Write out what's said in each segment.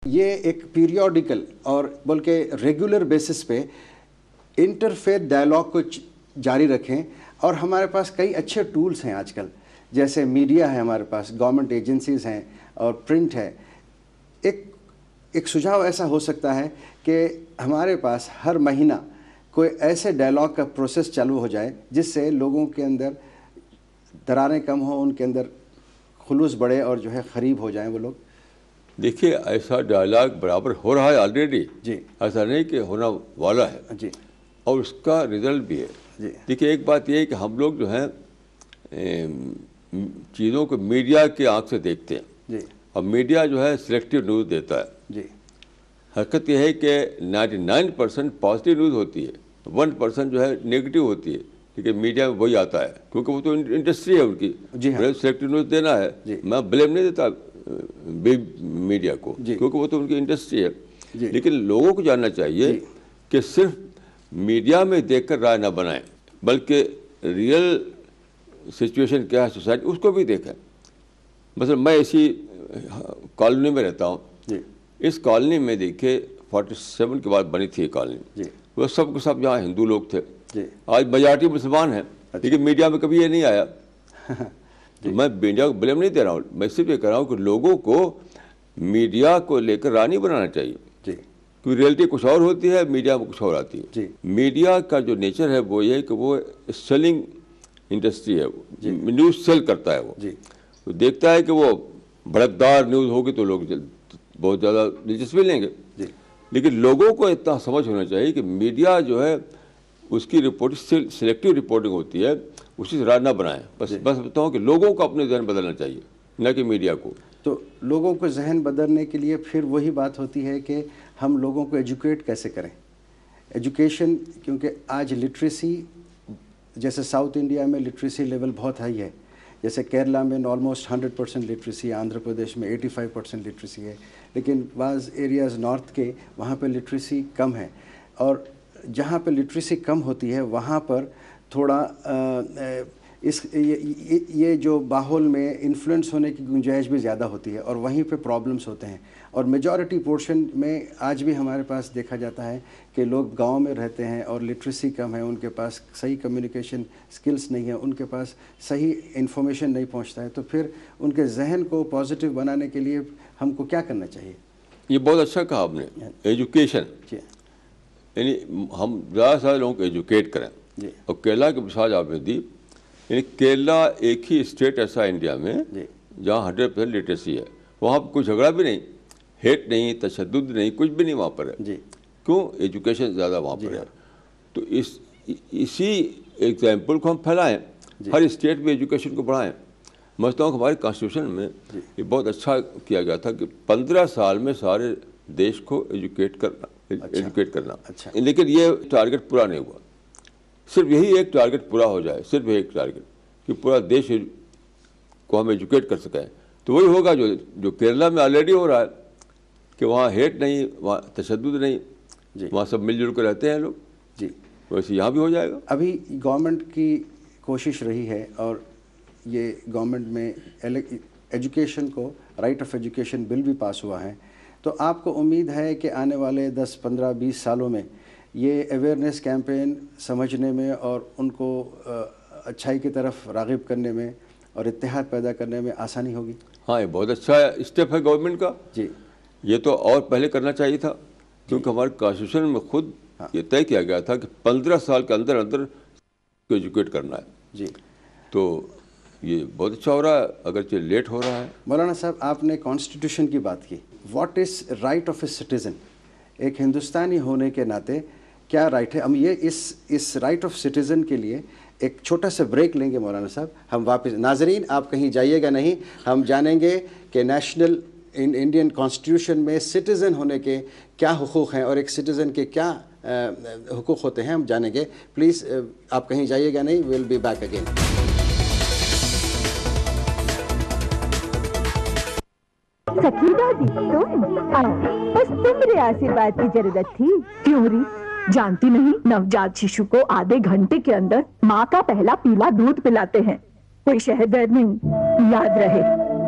یہ ایک پیریوڈیکل اور بلکہ ریگولر بیسس پہ انٹرفیتھ ڈائلاگ کو جاری رکھیں. اور ہمارے پاس کئی اچھے ٹولز ہیں آج کل, جیسے میڈیا ہے ہمارے پاس, گورنمنٹ ایجنسیز ہیں اور پرنٹ ہے. ایک سجھاؤ ایسا ہو سکتا ہے کہ ہمارے پاس ہر مہینہ کوئی ایسے ڈائلاگ کا پروسیس چالو ہو جائے جس سے لوگوں کے اندر دراریں کم ہوں, ان کے اندر خلوص بڑھے اور جو ہے قریب ہو جائیں وہ لوگ. دیکھیے ایسا ڈائلاگ برابر ہو رہا ہے آلریڈی, جی ایسا نہیں کہ ہونا والا ہے, جی, اور اس کا رزلٹ بھی ہے. جی دیکھیے ایک بات یہ ہے کہ ہم لوگ جو ہیں چیزوں کو میڈیا کے آنکھ سے دیکھتے ہیں, جی اور میڈیا جو ہے سلیکٹیو نیوز دیتا ہے. جی. حقیقت یہ ہے کہ 99% پازیٹیو نیوز ہوتی ہے, 1% جو ہے نیگیٹو ہوتی ہے. ٹھیک ہے, میڈیا میں وہی آتا ہے کیونکہ وہ تو انڈسٹری ہے ان کی. جی ہاں, سلیکٹیو نیوز دینا ہے. جی میں بلیم نہیں دیتا میڈیا کو, جی کیونکہ وہ تو ان کی انڈسٹری ہے. جی لیکن لوگوں کو جاننا چاہیے جی کہ صرف میڈیا میں دیکھ کر رائے نہ بنائیں, بلکہ ریئل سچویشن کیا ہے سوسائٹی اس کو بھی دیکھیں. مثلا میں اسی کالونی میں رہتا ہوں. جی اس کالونی میں دیکھیے 47 کے بعد بنی تھی یہ کالونی. جی وہ سب کے سب یہاں ہندو لوگ تھے. جی آج میجارٹی مسلمان ہیں, لیکن میڈیا میں کبھی یہ نہیں آیا. میں میڈیا کو بلیم نہیں دے رہا ہوں, میں صرف یہ کہہ رہا ہوں کہ لوگوں کو میڈیا کو لے کر رائے نہیں بنانا چاہیے. جی, کیونکہ ریئلٹی کچھ اور ہوتی ہے, میڈیا میں کچھ اور آتی ہے. جی میڈیا کا جو نیچر ہے وہ یہ ہے کہ وہ سیلنگ انڈسٹری ہے, نیوز سیل کرتا ہے. جی وہ دیکھتا ہے کہ وہ بھڑکدار نیوز ہوگی تو لوگ بہت زیادہ دلچسپی لیں گے. جی, لیکن لوگوں کو اتنا سمجھ ہونا چاہیے کہ میڈیا جو ہے اس کی رپورٹ سلیکٹیو رپورٹنگ ہوتی ہے, اسی سے رائے نہ بنائیں. بس بتاؤں کہ لوگوں کو اپنے ذہن بدلنا چاہیے, نہ کہ میڈیا کو. تو لوگوں کو ذہن بدلنے کے لیے پھر وہی بات ہوتی ہے کہ ہم لوگوں کو ایجوکیٹ کیسے کریں. ایجوکیشن, کیونکہ آج لٹریسی, جیسے ساؤتھ انڈیا میں لٹریسی لیول بہت ہائی ہے, جیسے کیرلا میں آلموسٹ 100% لٹریسی ہے, آندھرا پردیش میں 85% لٹریسی ہے, لیکن بعض ایریاز نارتھ کے وہاں پہ لٹریسی کم ہے. اور جہاں پہ لٹریسی کم ہوتی ہے وہاں پر تھوڑا یہ جو ماحول میں انفلوئنس ہونے کی گنجائش بھی زیادہ ہوتی ہے, اور وہیں پہ پرابلمس ہوتے ہیں. اور میجورٹی پورشن میں آج بھی ہمارے پاس دیکھا جاتا ہے کہ لوگ گاؤں میں رہتے ہیں اور لٹریسی کم ہے, ان کے پاس صحیح کمیونیکیشن سکلز نہیں ہیں, ان کے پاس صحیح انفارمیشن نہیں پہنچتا ہے. تو پھر ان کے ذہن کو پازیٹیو بنانے کے لیے ہم کو کیا کرنا چاہیے؟ یہ بہت اچھا کہا آپ نے, ایجوکیشن. یعنی ہم زیادہ سے زیادہ لوگوں کو ایجوکیٹ کریں. جی, اور کیرلا کی مثال آپ نے دی. یعنی کیرلا ایک ہی اسٹیٹ ایسا انڈیا میں جہاں 100% لٹریسی ہے. وہاں پہ کوئی جھگڑا بھی نہیں, ہیٹ نہیں, تشدد نہیں, کچھ بھی نہیں وہاں پر ہے. جی, کیوں؟ ایجوکیشن زیادہ وہاں پر ہے. تو اسی ایگزامپل کو ہم پھیلائیں, ہر اسٹیٹ میں ایجوکیشن کو بڑھائیں. میں سمجھتا ہوں کہ ہمارے کانسٹیٹیوشن میں یہ بہت اچھا کیا گیا تھا کہ 15 سال میں سارے دیش کو ایجوکیٹ کرنا. لیکن یہ ٹارگیٹ پورا نہیں ہوا. صرف یہی ایک ٹارگیٹ پورا ہو جائے, صرف ایک ٹارگیٹ کہ پورا دیش کو ہم ایجوکیٹ کر سکیں, تو وہی ہوگا جو کیرلا میں آلریڈی ہو رہا ہے کہ وہاں ہیٹ نہیں, وہاں تشدد نہیں, وہاں سب مل جل کر رہتے ہیں لوگ. جی, ویسے یہاں بھی ہو جائے گا. ابھی گورنمنٹ کی کوشش رہی ہے, اور یہ گورنمنٹ میں ایجوکیشن کو رائٹ آف ایجوکیشن بل بھی پاس ہوا ہے. تو آپ کو امید ہے کہ آنے والے 10, 15, 20 سالوں میں یہ اویئرنیس کیمپین سمجھنے میں اور ان کو اچھائی کی طرف راغب کرنے میں اور اتحاد پیدا کرنے میں آسانی ہوگی؟ ہاں, یہ بہت اچھا اسٹیپ ہے گورنمنٹ کا. جی, یہ تو اور پہلے کرنا چاہیے تھا, کیونکہ ہمارے کانسٹیٹیوشن میں خود یہ طے کیا گیا تھا کہ 15 سال کے اندر اندر کو ایجوکیٹ کرنا ہے. جی, تو یہ بہت اچھا ہو رہا ہے, اگرچہ لیٹ ہو رہا ہے. مولانا صاحب, آپ نے کانسٹیٹیوشن کی بات کی. What is right of a citizen? ایک ہندوستانی ہونے کے ناطے کیا رائٹ ہے؟ ہم یہ اس رائٹ آف سٹیزن کے لیے ایک چھوٹا سا بریک لیں گے مولانا صاحب. ہم واپس, ناظرین آپ کہیں جائیے گا نہیں, ہم جانیں گے کہ نیشنل انڈین کانسٹیٹیوشن میں سٹیزن ہونے کے کیا حقوق ہیں اور ایک سٹیزن کے کیا حقوق ہوتے ہیں, ہم جانیں گے. پلیز آپ کہیں جائیے گا نہیں, we'll be back again. Sakina دی تم بس تمہارے آشیرواد کی ضرورت تھی. کیوں ری؟ جانتی نہیں, نوجات ششو کو آدھے گھنٹے کے اندر ماں کا پہلا پیلا دودھ پلاتے ہیں. کوئی شہد نہیں, یاد رہے.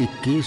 21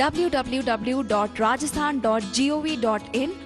www.rajasthan.gov.in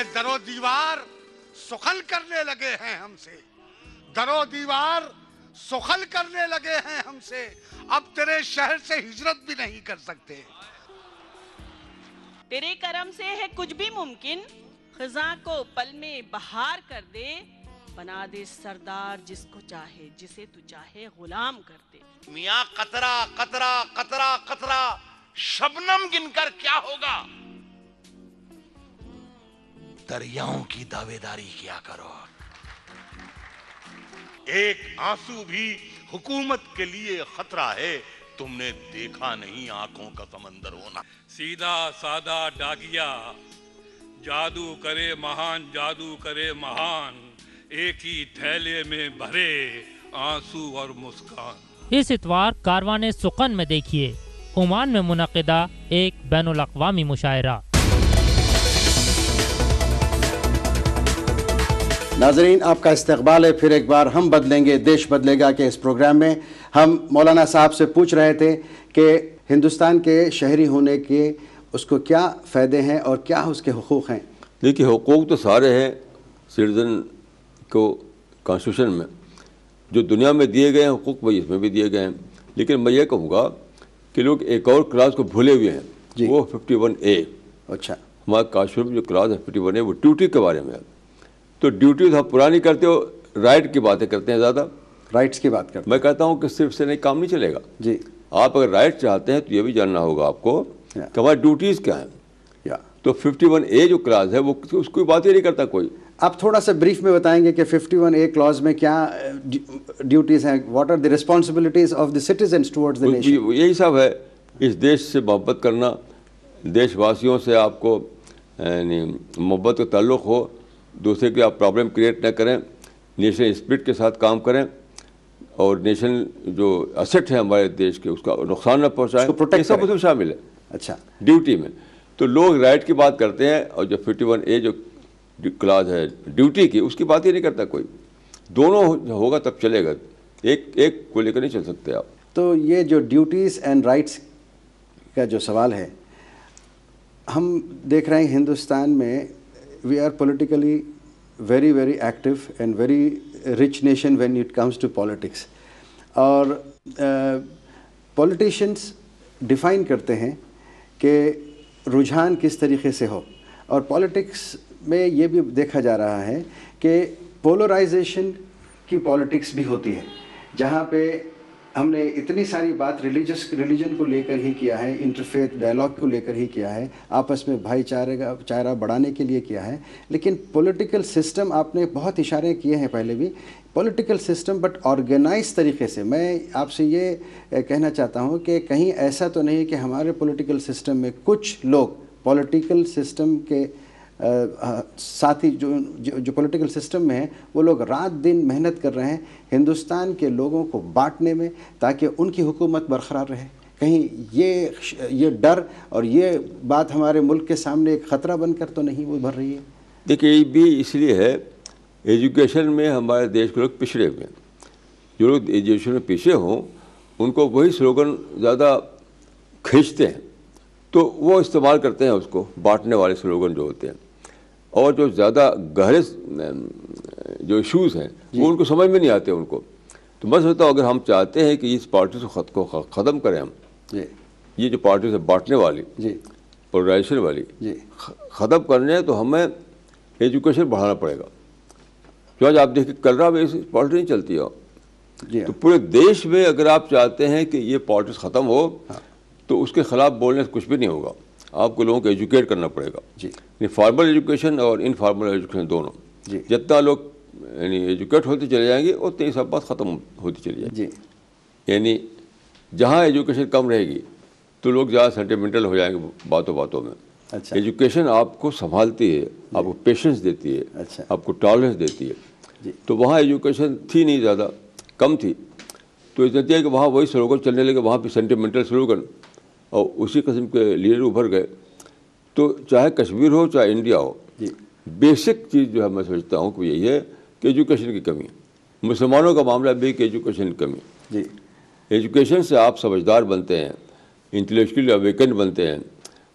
کہ در و دیوار سخن کرنے لگے ہیں ہم سے، در و دیوار سخن کرنے لگے ہیں ہم سے، اب تیرے شہر سے ہجرت بھی نہیں کر سکتے۔ تیرے کرم سے ہے کچھ بھی ممکن، خزاں کو پل میں بہار کر دے، بنا دے سردار جس کو چاہے، جسے تو چاہے غلام کر دے۔ میاں قطرہ قطرہ قطرہ قطرہ شبنم گن کر کیا ہوگا، دریاؤں کی دعوے داری کیا کرو۔ ایک آنسو بھی حکومت کے لیے خطرہ ہے، تم نے دیکھا نہیں آنکھوں کا سمندر ہونا۔ سیدھا سادہ ڈاکیا، جادو کرے مہان، جادو کرے مہان، ایک ہی تھیلے میں بھرے آنسو اور مسکان۔ اس اتوار کاروان سخن میں دیکھیے عمان میں منعقدہ ایک بین الاقوامی مشاعرہ۔ ناظرین، آپ کا استقبال ہے پھر ایک بار ہم بدلیں گے دیش بدلے گا کے اس پروگرام میں۔ ہم مولانا صاحب سے پوچھ رہے تھے کہ ہندوستان کے شہری ہونے کے اس کو کیا فائدے ہیں اور کیا اس کے حقوق ہیں۔ دیکھیے، حقوق تو سارے ہیں سٹیزن کو کانسٹیٹیوشن میں، جو دنیا میں دیے گئے ہیں حقوق وہی اس میں بھی دیے گئے ہیں، لیکن میں یہ کہوں گا کہ لوگ ایک اور کلاس کو بھولے ہوئے ہیں، وہ 51A۔ اچھا، ہمارے کانسٹیٹیوشن میں جو کلاس ہے 51A وہ ڈیوٹی کے بارے میں ہے۔ تو ڈیوٹی تو ہم پرانی کرتے ہو، رائٹ کی باتیں کرتے ہیں زیادہ، رائٹس کی بات کرتے ہیں۔ میں کہتا ہوں کہ صرف سے نہیں کام نہیں چلے گا جی۔ آپ اگر رائٹ چاہتے ہیں تو یہ بھی جاننا ہوگا آپ کو کہ ہماری ڈیوٹیز کیا ہیں۔ تو 51A جو کلاس ہے وہ اس کی بات ہی نہیں کرتا کوئی۔ آپ تھوڑا سا بریف میں بتائیں گے کہ 51A کلاس میں کیا ڈیوٹیز ہیں، what are the responsibilities of the citizens towards the nation? یہی سب ہے، اس دیش سے محبت کرنا، دیش واسیوں سے آپ کو یعنی محبت کا تعلق ہو، دوسرے کے آپ پرابلم کریٹ نہ کریں، نیشنل اسپرٹ کے ساتھ کام کریں، اور نیشنل جو اسٹ ہے ہمارے دیش کے اس کا نقصان نہ پہنچائیں، یہ سب اس میں شامل ہے۔ اچھا، ڈیوٹی میں تو لوگ رائٹ کی بات کرتے ہیں، اور جو 51A جو کلاس ہے ڈیوٹی کی اس کی بات ہی نہیں کرتا کوئی۔ دونوں ہوگا تب چلے گا، ایک کو لے کر نہیں چل سکتے آپ۔ تو یہ جو ڈیوٹیز اینڈ رائٹس کا جو سوال ہے، ہم دیکھ رہے ہیں ہندوستان میں we are politically very very active and very rich nation when it comes to politics. اور politicians define کرتے ہیں کہ رجحان کس طریقے سے ہو، اور پالیٹکس میں یہ بھی دیکھا جا رہا ہے کہ پولرائزیشن کی پالیٹکس بھی ہوتی ہے، جہاں پہ ہم نے اتنی ساری بات ریلیجن کو لے کر ہی کیا ہے، انٹرفیتھ ڈائلاگ کو لے کر ہی کیا ہے، آپس میں بھائی چارہ بڑھانے کے لیے کیا ہے، لیکن پولیٹیکل سسٹم آپ نے بہت اشارے کیے ہیں پہلے بھی، پولیٹیکل سسٹم بٹ آرگنائز طریقے سے۔ میں آپ سے یہ کہنا چاہتا ہوں کہ کہیں ایسا تو نہیں کہ ہمارے پولیٹیکل سسٹم میں کچھ لوگ پولیٹیکل سسٹم کے ساتھی جو پولیٹیکل سسٹم میں ہیں وہ لوگ رات دن محنت کر رہے ہیں ہندوستان کے لوگوں کو بانٹنے میں، تاکہ ان کی حکومت برقرار رہے۔ کہیں یہ ڈر اور یہ بات ہمارے ملک کے سامنے ایک خطرہ بن کر تو نہیں ابھر رہی ہے؟ دیکھیے، یہ بھی اس لیے ہے، ایجوکیشن میں ہمارے دیش کے لوگ پچھڑے ہوئے ہیں۔ جو لوگ ایجوکیشن میں پیچھے ہوں ان کو وہی سلوگن زیادہ کھینچتے ہیں، تو وہ استعمال کرتے ہیں اس کو، بانٹنے والے سلوگن جو ہوتے ہیں، اور جو زیادہ گہرے جو ایشوز ہیں وہ ان کو سمجھ میں نہیں آتے ان کو۔ تو میں سمجھتا ہوں اگر ہم چاہتے ہیں کہ اس پارٹی کو ختم کریں ہم، یہ جو پارٹی سے بانٹنے والی پولرائزیشن والی ختم کرنے ہیں، تو ہمیں ایجوکیشن بڑھانا پڑے گا۔ جو آج آپ دیکھیں کل رہا پالیٹکس نہیں چلتی ہے، تو پورے دیش میں اگر آپ چاہتے ہیں کہ یہ پالیٹکس ختم ہو تو اس کے خلاف بولنے سے کچھ بھی نہیں ہوگا، آپ کو لوگوں کو ایجوکیٹ کرنا پڑے گا، یعنی فارمل ایجوکیشن اور انفارمل ایجوکیشن دونوں۔ جتنا لوگ یعنی ایجوکیٹ ہوتے چلے جائیں گے اتنی یہ سب بات ختم ہوتی چلی جائے گی۔ یعنی جہاں ایجوکیشن کم رہے گی تو لوگ زیادہ سینٹیمنٹل ہو جائیں گے باتوں میں۔ ایجوکیشن آپ کو سنبھالتی ہے، آپ کو پیشنس دیتی ہے، آپ کو ٹالرنس دیتی ہے، تو وہاں ایجوکیشن تھی نہیں، زیادہ کم تھی، تو اس نتیجہ کہ وہاں وہی سلوگن چلنے لگے، وہاں پہ سینٹیمنٹل سلوگن، اور اسی قسم کے لیڈر ابھر گئے۔ تو چاہے کشمیر ہو چاہے انڈیا ہو، بیسک چیز جو ہے میں سمجھتا ہوں کہ یہی ہے کہ ایجوکیشن کی کمی ہے۔ مسلمانوں کا معاملہ بھی کہ ایجوکیشن کی کمی، ایجوکیشن سے آپ سمجھدار بنتے ہیں، انٹلیکچولی اویکنڈ بنتے ہیں،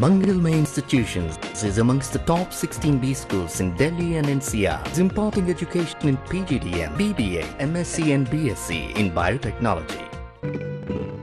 Mangalmay Institutions is amongst the top 16B schools in Delhi and NCR, imparting education in PGDM, BBA, MSc and BSc in biotechnology.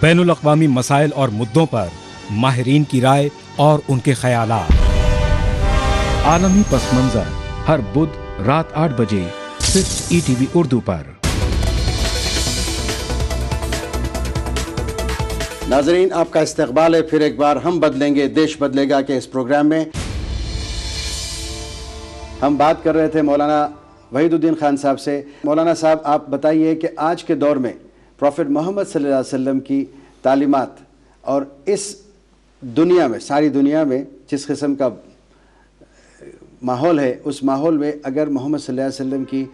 بین الاقوامی مسائل اور مدوں پر ماہرین کی رائے اور ان کے خیالات. عالمی پس منظر ہر بدھ رات 8 بجے صرف ETV اردو پر. ناظرین آپ کا استقبال ہے پھر ایک بار ہم بدلیں گے دیش بدلے گا کے اس پروگرام میں. ہم بات کر رہے تھے مولانا وحید الدین خان صاحب سے. مولانا صاحب آپ بتائیے کہ آج کے دور میں پروفٹ محمد صلی اللہ علیہ وسلم کی تعلیمات اور اس دنیا میں ساری دنیا میں جس قسم کا ماحول ہے اس ماحول میں اگر محمد صلی اللہ علیہ وسلم کی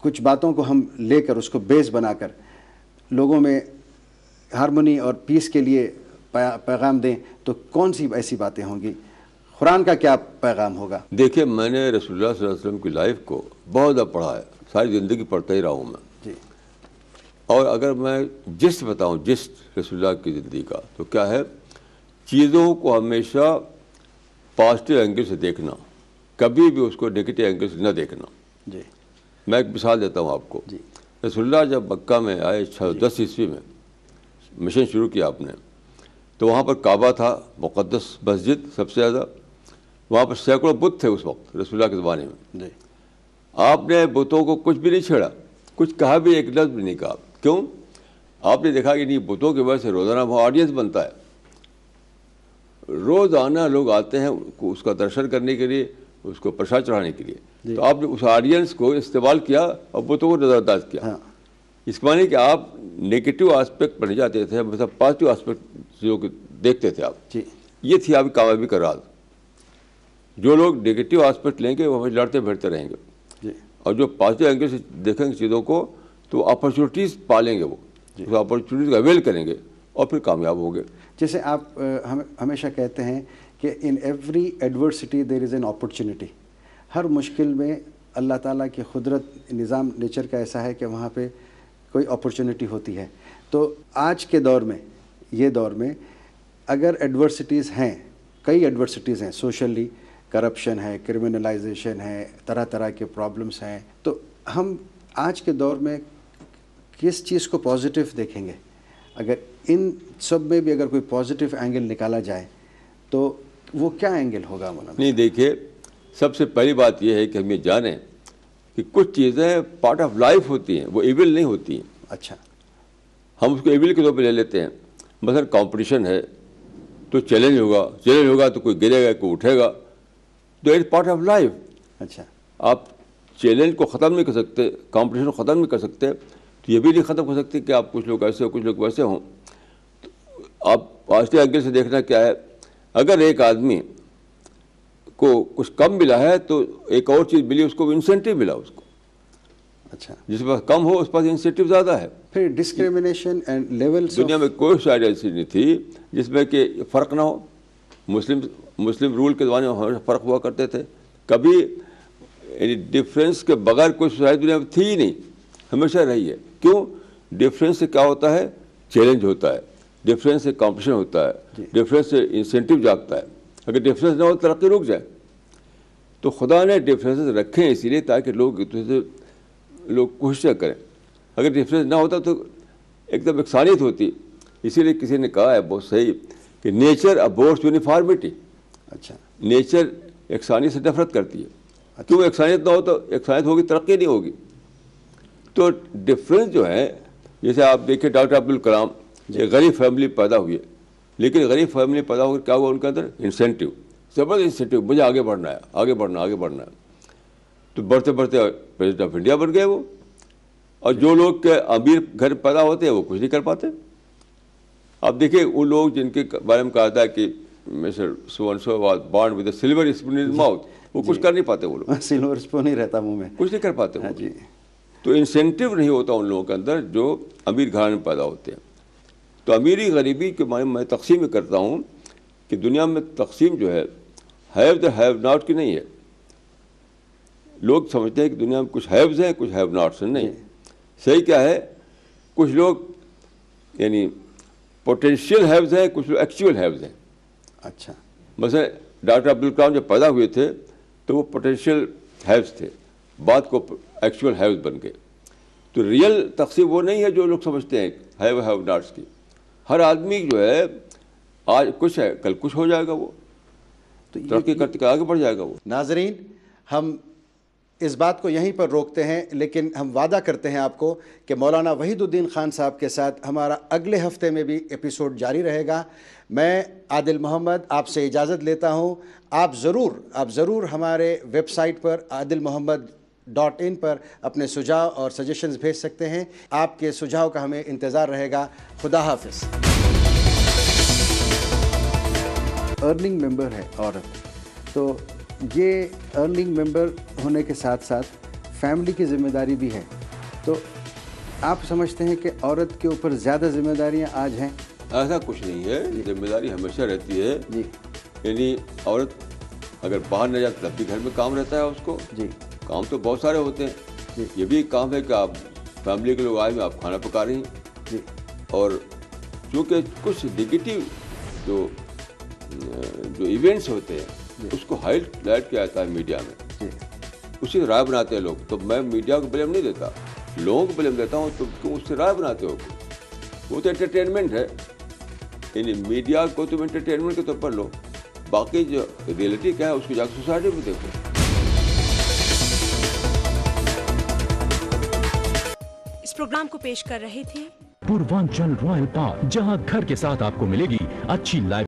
کچھ باتوں کو ہم لے کر اس کو بیس بنا کر لوگوں میں ہارمونی اور پیس کے لیے پیغام دیں تو کون سی ایسی باتیں ہوں گی؟ قرآن کا کیا پیغام ہوگا؟ دیکھیں میں نے رسول اللہ صلی اللہ علیہ وسلم کی لائف کو بہت زیادہ پڑھا ہے, ساری زندگی پڑھتا ہی رہا ہوں میں جی. اور اگر میں جسٹ بتاؤں جسٹ رسول اللہ کی زندگی کا تو کیا ہے, چیزوں کو ہمیشہ پازیٹیو اینگل سے دیکھنا, کبھی بھی اس کو نگیٹو اینگل سے نہ دیکھنا جی. میں ایک مثال دیتا ہوں آپ کو. رسول اللہ جب مکہ میں آئے 10 عیسوی میں مشن شروع کیا آپ نے, تو وہاں پر کعبہ تھا, مقدس مسجد سب سے زیادہ, وہاں پر سینکڑوں بت تھے اس وقت رسول اللہ کے زمانے میں. آپ نے بتوں کو کچھ بھی نہیں چھیڑا, کچھ کہا بھی, ایک لفظ بھی نہیں کہا. کیوں؟ آپ نے دیکھا کہ نہیں بتوں کی وجہ سے روزانہ وہاں آڈینس بنتا ہے, روزانہ لوگ آتے ہیں اس کا درشن کرنے کے لیے, اس کو پرساد چڑھانے کے لیے. تو آپ نے اس آڈینس کو استعمال کیا اور بتوں کو نظر انداز کیا. اس کے معنی کہ آپ نگیٹو آسپیکٹ پر نہیں جاتے تھے, مطلب پازیٹیو آسپیکٹ چیزوں کو دیکھتے تھے آپ. یہ تھی آپ کی کامیابی کا راز. جو لوگ نگیٹو آسپیکٹ لیں گے وہ ہمیں لڑتے بھیڑتے رہیں گے, اور جو پازیٹیو اینگل سے دیکھیں گے چیزوں کو تو اپرچونیٹیز پالیں گے, وہ اس اپرچونیٹیز کا اویل کریں گے اور پھر کامیاب ہوں گے. جیسے آپ ہمیشہ کہتے ہیں کہ in every adversity there is an opportunity. ہر مشکل میں اللہ تعالیٰ کی قدرت نظام نیچر کا ایسا ہے کہ وہاں پہ کوئی اپرچونیٹی ہوتی ہے. تو آج کے دور میں یہ دور میں اگر ایڈورسٹیز ہیں, کئی ایڈورسٹیز ہیں, سوشلی کرپشن ہے, کرمنلائزیشن ہے, طرح طرح کے پرابلمس ہیں, تو ہم آج کے دور میں کس چیز کو پازیٹیو دیکھیں گے؟ اگر ان سب میں بھی اگر کوئی پازیٹیو اینگل نکالا جائے تو وہ کیا اینگل ہوگا مولانا؟ نہیں دیکھیے, سب سے پہلی بات یہ ہے کہ ہم یہ جانیں کہ کچھ چیزیں پارٹ آف لائف ہوتی ہیں, وہ ایول نہیں ہوتی ہیں. اچھا, ہم اس کو ایول کے طور پہ لے لیتے ہیں. مثلا کمپٹیشن ہے تو چیلنج ہوگا تو کوئی گرے گا, کوئی اٹھے گا, تو اٹ پارٹ آف لائف. اچھا, آپ چیلنج کو ختم نہیں کر سکتے, کمپٹیشن کو ختم نہیں کر سکتے, تو یہ بھی نہیں ختم کر سکتے کہ آپ کچھ لوگ ایسے ہو کچھ لوگ ویسے ہوں. آپ پازیٹیو اینگل سے دیکھنا کیا ہے, اگر ایک آدمی کو کچھ کم ملا ہے تو ایک اور چیز ملی, اس کو انسینٹیو ملا اس کو. اچھا, جس کے پاس کم ہو اس پاس انسینٹیو زیادہ ہے. پھر ڈسکریمنیشن اینڈ لیولز دنیا میں کوئی سائڈ ایسی نہیں تھی جس میں کہ فرق نہ ہو. مسلم رول کے زمانے میں ہمیشہ فرق ہوا کرتے تھے, کبھی یعنی ڈفرینس کے بغیر کوئی سوسائٹی دنیا میں تھی ہی نہیں, ہمیشہ رہی ہے. کیوں؟ ڈفرینس سے کیا ہوتا ہے, چیلنج ہوتا ہے, ڈفرینس سے کمپٹیشن ہوتا ہے, ڈفرینس سے انسینٹیو جاگتا ہے. اگر ڈفرینس نہ ہو ترقی رک جائے. تو خدا نے ڈفرینسز رکھے ہیں اسی لیے تاکہ لوگ ایک دوسرے سے لوگ کوششیں کریں. اگر ڈفرینس نہ ہوتا تو ایک دم یکسانیت ہوتی. اسی لیے کسی نے کہا ہے بہت صحیح کہ نیچر ابورٹس یونیفارمٹی. اچھا, نیچر یکسانیت سے نفرت کرتی ہے. کیوں؟ یکسانیت نہ ہو تو یکسانیت ہوگی, ترقی نہیں ہوگی. تو ڈفرینس جو ہے, جیسے آپ دیکھیں ڈاکٹر عبدالکلام ایک غریب فیملی پیدا ہوئی ہے, لیکن غریب فیملی پیدا ہو کر کیا ہوا ان کے اندر؟ انسینٹیو, زبردست انسینٹیو, مجھے آگے بڑھنا ہے, آگے بڑھنا, آگے بڑھنا ہے. تو بڑھتے بڑھتے پریزیڈنٹ آف انڈیا بن گئے وہ. اور جو لوگ کے امیر گھر پیدا ہوتے ہیں وہ کچھ نہیں کر پاتے. آپ دیکھیں ان لوگ جن کے بارے میں کہا تھا کہ mister so and so was born with a silver spoon in his mouth, وہ کچھ کر نہیں پاتے. وہ لوگ سلور اسپون ہی رہتا منہ میں, کچھ نہیں کر پاتے. جی, تو انسینٹیو نہیں ہوتا ان لوگوں کے اندر جو امیر گھرانے میں پیدا ہوتے ہیں. تو امیری غریبی کے معنی میں تقسیم کرتا ہوں کہ دنیا میں تقسیم جو ہے ہیو دا ہیو ناٹ کی نہیں ہے. لوگ سمجھتے ہیں کہ دنیا میں کچھ ہیوز ہیں کچھ ہیو ناٹس ہیں. نہیں, صحیح کیا ہے, کچھ لوگ یعنی پوٹینشیل ہیوز ہیں, کچھ لوگ ایکچوئل ہیوز ہیں. اچھا, مثلا ڈاکٹر عبدالکلام جب پیدا ہوئے تھے تو وہ پوٹینشیل ہیوز تھے, بعد کو ایکچوئل ہیوز بن گئے. تو ریئل تقسیم وہ نہیں ہے جو لوگ سمجھتے ہیں ہیو ناٹس کی. ہر آدمی جو ہے آج کچھ ہے کل کچھ ہو جائے گا, وہ ترقی کرتے آگے بڑھ جائے گا وہ. ناظرین, ہم اس بات کو یہیں پر روکتے ہیں, لیکن ہم وعدہ کرتے ہیں آپ کو کہ مولانا وحید الدین خان صاحب کے ساتھ ہمارا اگلے ہفتے میں بھی ایپیسوڈ جاری رہے گا. میں عادل محمد آپ سے اجازت لیتا ہوں. آپ ضرور ہمارے ویب سائٹ پر adilmohammad.in پر اپنے سجھاؤ اور سجیشنز بھیج سکتے ہیں. آپ کے سجھاؤ کا ہمیں انتظار رہے گا. خدا حافظ. ارننگ ممبر ہے عورت, تو یہ ارننگ ممبر ہونے کے ساتھ ساتھ فیملی کی ذمہ داری بھی ہے. تو آپ سمجھتے ہیں کہ عورت کے اوپر زیادہ ذمہ داریاں آج ہیں؟ ایسا کچھ نہیں ہے, ذمہ داری ہمیشہ رہتی ہے. جی, یعنی عورت اگر باہر نہ جاتی تب بھی گھر میں کام رہتا ہے اس کو. جی, کام تو بہت سارے ہوتے ہیں. جی, یہ بھی ایک کام ہے کہ آپ فیملی کے لوگ آئے ہوئے آپ کھانا پکا رہی ہیں. جی, اور چونکہ کچھ نگیٹو جو ایونٹس ہوتے ہیں اس کو ہائلائٹ کیا جاتا ہے میڈیا میں, اسی سے رائے بناتے ہیں لوگ. تو میں میڈیا کو بلیم نہیں دیتا, لوگوں کو بلیم دیتا ہوں. تو کیوں اس سے رائے بناتے ہو؟ وہ تو انٹرٹینمنٹ ہے, یعنی میڈیا کو تم انٹرٹینمنٹ کے طور پر لو, باقی جو ریئلٹی کیا ہے اس کو جا کے سوسائٹی میں دیکھو. اس پروگرام کو پیش کر رہے تھے پوروانچل رائل پارک، جہاں گھر کے ساتھ آپ کو ملے گی اچھی لائف